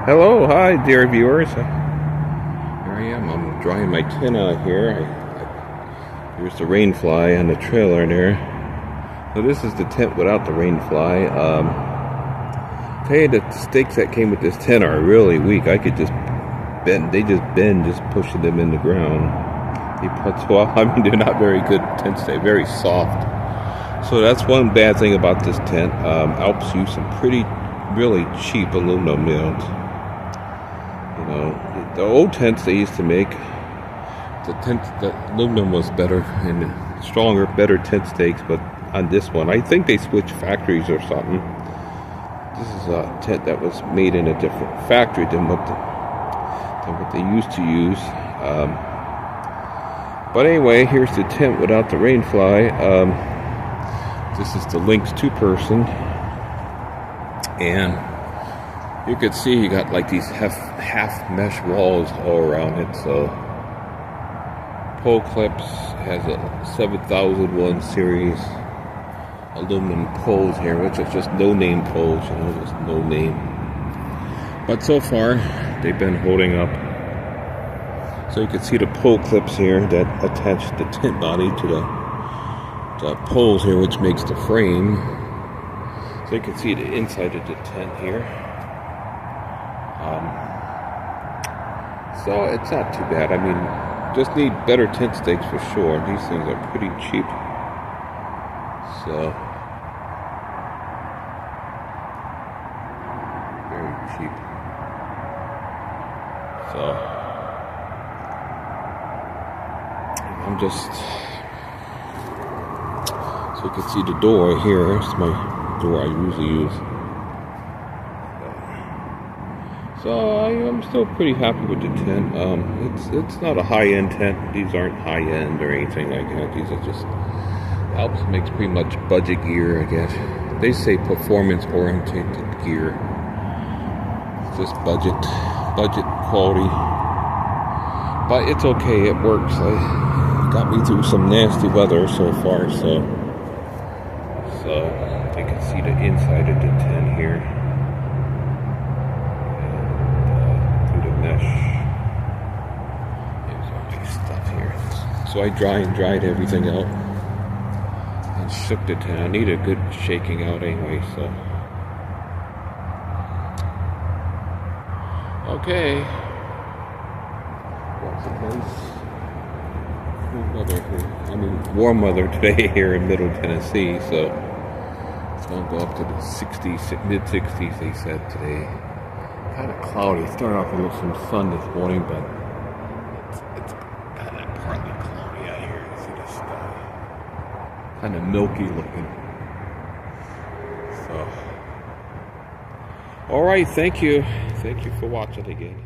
Hello, hi, dear viewers. Here I am. I'm drying my tent out here. Here's the rain fly on the trailer there. So this is the tent without the rain fly. Tell you, the stakes that came with this tent are really weak. I could just bend. They just bend, just pushing them in the ground. Well, I mean, they're not very good tent stakes. Very soft. So that's one bad thing about this tent. Alps use some really cheap aluminum nails. You know, the old tents they used to make, the aluminum was better and stronger, better tent stakes. But on this one, I think they switched factories or something. This is a tent that was made in a different factory than what they used to use. But anyway, here's the tent without the rain fly. This is the Lynx 2-person, and you can see you got like these half mesh walls all around it. So Pole Clips has a 7001 series aluminum poles here, which are just no-name poles, you know, just no name. But so far, they've been holding up. So you can see the pole clips here that attach the tent body to the poles here, which makes the frame. So you can see the inside of the tent here. So it's not too bad. I mean, just need better tent stakes for sure. These things are pretty cheap. So very cheap. So I'm just, so you can see the door here. It's my door I usually use. So I'm still pretty happy with the tent. It's not a high-end tent. These aren't high-end or anything like that. These are just, Alps makes pretty much budget gear, I guess. They say performance-oriented gear. It's just budget quality. But it's okay, it works. It got me through some nasty weather so far, so you can see the inside of the tent here. So I dried everything out and shook the tent. I need a good shaking out anyway, so. Okay. That's a nice cool weather here. I mean, warm weather today here in Middle Tennessee, so it's gonna go up to the 60s, mid-60s, they said today. Kind of cloudy. Started off with some sun this morning, but it's kind of partly cloudy out here. You see the sky, kind of milky looking. So, all right. Thank you for watching again.